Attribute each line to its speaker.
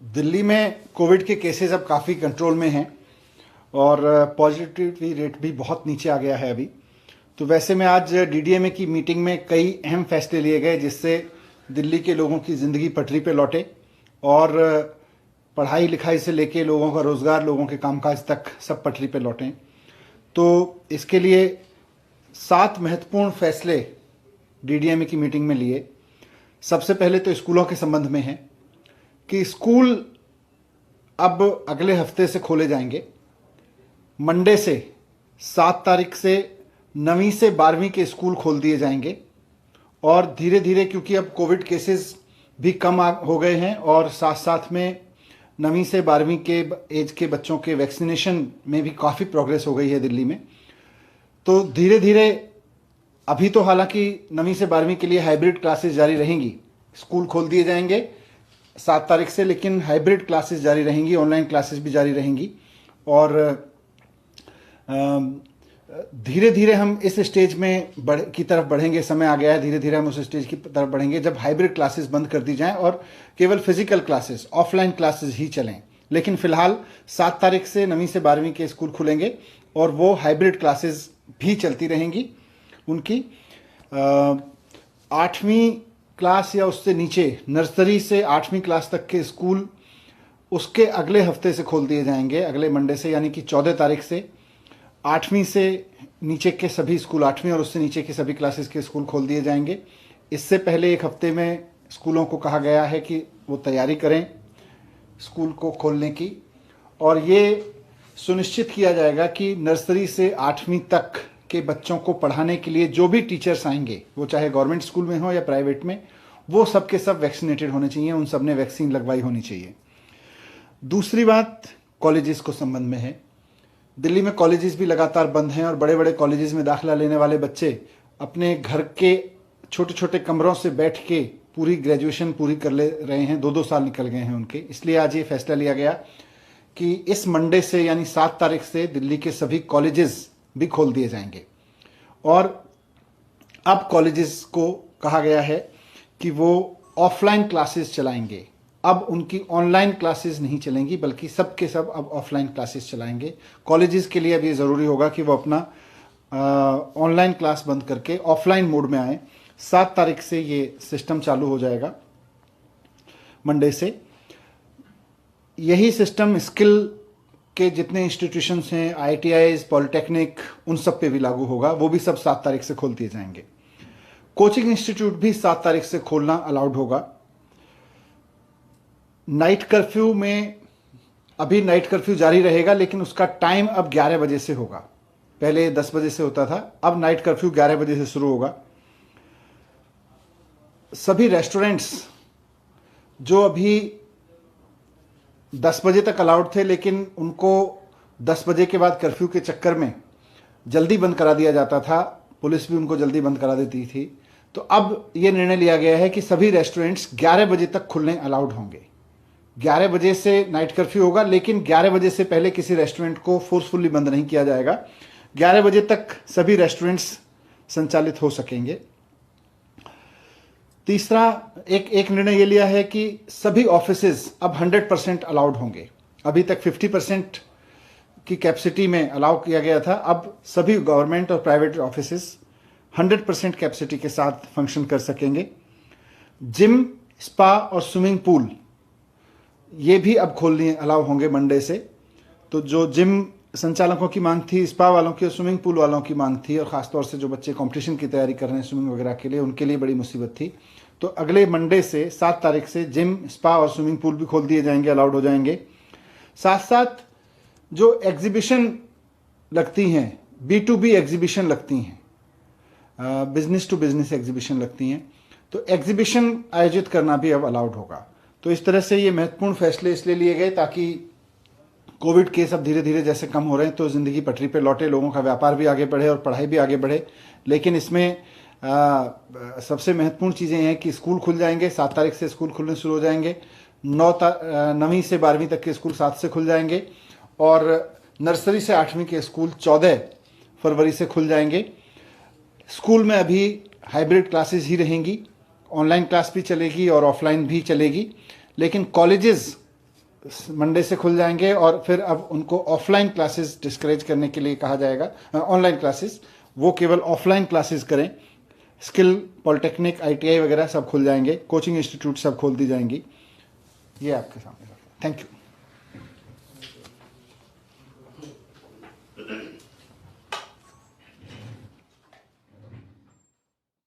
Speaker 1: दिल्ली में कोविड के केसेस अब काफ़ी कंट्रोल में हैं और पॉजिटिविटी रेट भी बहुत नीचे आ गया है अभी। तो वैसे में आज डीडीएमए की मीटिंग में कई अहम फैसले लिए गए जिससे दिल्ली के लोगों की ज़िंदगी पटरी पे लौटे और पढ़ाई लिखाई से लेके लोगों का रोज़गार, लोगों के कामकाज तक सब पटरी पे लौटें। तो इसके लिए 7 महत्वपूर्ण फैसले डीडीएमए की मीटिंग में लिए। सबसे पहले तो स्कूलों के संबंध में है कि स्कूल अब अगले हफ्ते से खोले जाएंगे। मंडे से 7 तारीख से 9वीं से 12वीं के स्कूल खोल दिए जाएंगे और धीरे धीरे, क्योंकि अब कोविड केसेस भी कम हो गए हैं और साथ साथ में 9वीं से 12वीं के एज के बच्चों के वैक्सीनेशन में भी काफ़ी प्रोग्रेस हो गई है दिल्ली में। तो धीरे धीरे अभी तो हालांकि 9वीं से 12वीं के लिए हाइब्रिड क्लासेस जारी रहेंगी। स्कूल खोल दिए जाएंगे 7 तारीख से, लेकिन हाइब्रिड क्लासेस जारी रहेंगी, ऑनलाइन क्लासेस भी जारी रहेंगी। और धीरे धीरे हम इस स्टेज में की तरफ बढ़ेंगे। समय आ गया है, धीरे धीरे हम उस स्टेज की तरफ बढ़ेंगे जब हाइब्रिड क्लासेस बंद कर दी जाएं और केवल फिजिकल क्लासेस, ऑफलाइन क्लासेस ही चलें। लेकिन फिलहाल 7 तारीख से 9वीं से 12वीं के स्कूल खुलेंगे और वो हाइब्रिड क्लासेस भी चलती रहेंगी। उनकी 8वीं क्लास या उससे नीचे, नर्सरी से 8वीं क्लास तक के स्कूल उसके अगले हफ्ते से खोल दिए जाएंगे, अगले मंडे से, यानी कि 14 तारीख से 8वीं से नीचे के सभी स्कूल, 8वीं और उससे नीचे के सभी क्लासेस के स्कूल खोल दिए जाएंगे। इससे पहले एक हफ्ते में स्कूलों को कहा गया है कि वो तैयारी करें स्कूल को खोलने की, और ये सुनिश्चित किया जाएगा कि नर्सरी से 8वीं तक के बच्चों को पढ़ाने के लिए जो भी टीचर्स आएंगे, वो चाहे गवर्नमेंट स्कूल में हो या प्राइवेट में, वो सब के सब वैक्सीनेटेड होने चाहिए, उन सब ने वैक्सीन लगवाई होनी चाहिए। दूसरी बात कॉलेजेस को संबंध में है। दिल्ली में कॉलेजेस भी लगातार बंद हैं और बड़े बड़े कॉलेजेस में दाखिला लेने वाले बच्चे अपने घर के छोटे छोटे कमरों से बैठ के पूरी ग्रेजुएशन पूरी कर ले रहे हैं। 2-2 साल निकल गए हैं उनके। इसलिए आज ये फैसला लिया गया कि इस मंडे से, यानी 7 तारीख से, दिल्ली के सभी कॉलेजेस भी खोल दिए जाएंगे। और अब कॉलेजेस को कहा गया है कि वो ऑफलाइन क्लासेस चलाएंगे। अब उनकी ऑनलाइन क्लासेस नहीं चलेंगी, बल्कि सब के सब अब ऑफलाइन क्लासेस चलाएंगे। कॉलेजेस के लिए अब ये ज़रूरी होगा कि वो अपना ऑनलाइन क्लास बंद करके ऑफलाइन मोड में आए। 7 तारीख से ये सिस्टम चालू हो जाएगा, मंडे से। यही सिस्टम स्किल के जितने इंस्टीट्यूशंस हैं, IITIs, पॉलिटेक्निक, उन सब पे भी लागू होगा। वो भी सब 7 तारीख से खोल दिए जाएंगे। कोचिंग इंस्टीट्यूट भी 7 तारीख से खोलना अलाउड होगा। नाइट कर्फ्यू में, अभी नाइट कर्फ्यू जारी रहेगा, लेकिन उसका टाइम अब 11 बजे से होगा। पहले 10 बजे से होता था, अब नाइट कर्फ्यू 11 बजे से शुरू होगा। सभी रेस्टोरेंट्स जो अभी 10 बजे तक अलाउड थे, लेकिन उनको 10 बजे के बाद कर्फ्यू के चक्कर में जल्दी बंद करा दिया जाता था, पुलिस भी उनको जल्दी बंद करा देती थी। तो अब ये निर्णय लिया गया है कि सभी रेस्टोरेंट्स 11 बजे तक खुलने अलाउड होंगे। 11 बजे से नाइट कर्फ्यू होगा, लेकिन 11 बजे से पहले किसी रेस्टोरेंट को फोर्सफुली बंद नहीं किया जाएगा। 11 बजे तक सभी रेस्टोरेंट्स संचालित हो सकेंगे। तीसरा एक निर्णय ये लिया है कि सभी ऑफिसेज अब 100% अलाउड होंगे। अभी तक 50% की कैपेसिटी में अलाउ किया गया था, अब सभी गवर्नमेंट और प्राइवेट ऑफिसेज 100% कैपेसिटी के साथ फंक्शन कर सकेंगे। जिम, स्पा और स्विमिंग पूल ये भी अब खोलने अलाउ होंगे मंडे से। तो जो जिम संचालकों की मांग थी, स्पा वालों की और स्विमिंग पूल वालों की मांग थी, और ख़ासतौर से जो बच्चे कंपटीशन की तैयारी कर रहे हैं स्विमिंग वगैरह के लिए, उनके लिए बड़ी मुसीबत थी। तो अगले मंडे से 7 तारीख से जिम, स्पा और स्विमिंग पूल भी खोल दिए जाएंगे, अलाउड हो जाएंगे। साथ साथ जो एग्जीबिशन लगती हैं, B2B एग्जीबिशन लगती हैं, बिजनेस टू बिजनेस एग्जीबिशन लगती हैं, तो एग्जीबिशन आयोजित करना भी अब अलाउड होगा। तो इस तरह से ये महत्वपूर्ण फैसले इसलिए लिए गए ताकि कोविड केस अब धीरे धीरे जैसे कम हो रहे हैं तो ज़िंदगी पटरी पे लौटे, लोगों का व्यापार भी आगे बढ़े और पढ़ाई भी आगे बढ़े। लेकिन इसमें सबसे महत्वपूर्ण चीज़ें हैं कि स्कूल खुल जाएंगे, 7 तारीख से स्कूल खुलने शुरू हो जाएंगे। 9वीं से 12वीं तक के स्कूल 7 से खुल जाएंगे और नर्सरी से 8वीं के स्कूल 14 फरवरी से खुल जाएंगे। स्कूल में अभी हाइब्रिड क्लासेस ही रहेंगी, ऑनलाइन क्लास भी चलेगी और ऑफलाइन भी चलेगी। लेकिन कॉलेजेस मंडे से खुल जाएंगे और फिर अब उनको ऑफलाइन क्लासेस डिस्करेज करने के लिए कहा जाएगा, ऑनलाइन क्लासेस, वो केवल ऑफलाइन क्लासेस करें। स्किल, पॉलिटेक्निक, ITI वगैरह सब खुल जाएंगे, कोचिंग इंस्टीट्यूट सब खोल दी जाएंगी। ये आपके सामने। Thank you.